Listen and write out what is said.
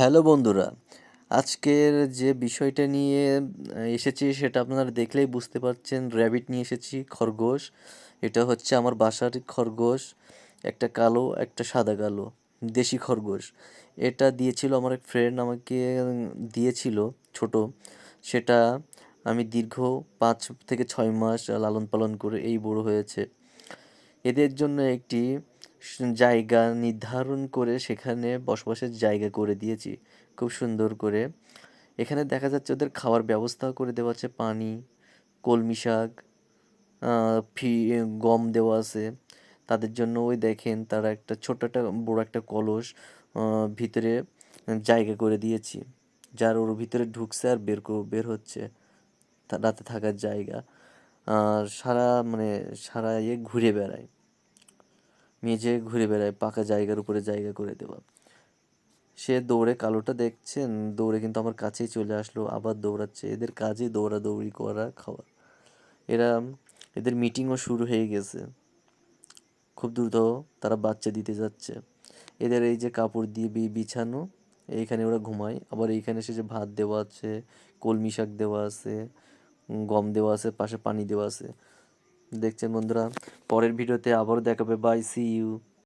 Hello বন্ধুরা, আজকের যে বিষয়টা নিয়ে এসেছি সেটা আপনারা দেখলেই বুঝতে পারছেন। র্যাবিট নিয়ে এসেছি, খরগোশ। এটা হচ্ছে আমার বাসার খরগোশ, একটা কালো একটা সাদা কালো দেশি খরগোশ। এটা দিয়েছিল আমার এক ফ্রেন্ড, আমাকে দিয়েছিল ছোট। সেটা আমি দীর্ঘ 5 থেকে 6 মাস লালন পালন করে এই বড় হয়েছে। এদের জন্য একটি জায়গা নির্ধারণ করে সেখানে বসবাসের জায়গা করে দিয়েছি খুব সুন্দর করে। এখানে দেখা যাচ্ছে ওদের খাওয়ার ব্যবস্থাও করে দেওয়া আছে, পানি, কলমি শাক, ফি গম দেওয়া আছে। তাদের জন্য ওই দেখেন তারা একটা ছোট একটা বড় একটা কলস ভিতরে জায়গা করে দিয়েছি, যার ওর ভিতরে ঢুকছে আর বের হচ্ছে, রাতে থাকার জায়গা। আর সারা ঘুরে বেড়ায়, মেঝে ঘুরে বেড়ায়, পাকা জায়গার উপরে জায়গা করে দেওয়া। সে দৌড়ে, কালোটা দেখছেন, দৌড়ে কিন্তু আমার কাছেই চলে আসলো, আবার দৌড়াচ্ছে। এদের কাজই দৌড়াদৌড়ি করা, খাওয়া। এরা এদের মিটিংও শুরু হয়ে গেছে, খুব দ্রুত তারা বাচ্চা দিতে যাচ্ছে। এদের এই যে কাপড় দিয়ে বিছানো, এইখানে ওরা ঘুমায়। আবার এইখানে এসে যে ভাত দেওয়া আছে, কলমি শাক দেওয়া আছে, গম দেওয়া আছে, পাশে পানি দেওয়া আছে। দেখছেন বন্ধুরা, পরের ভিডিওতে আবারও দেখাবে। Bye, see you.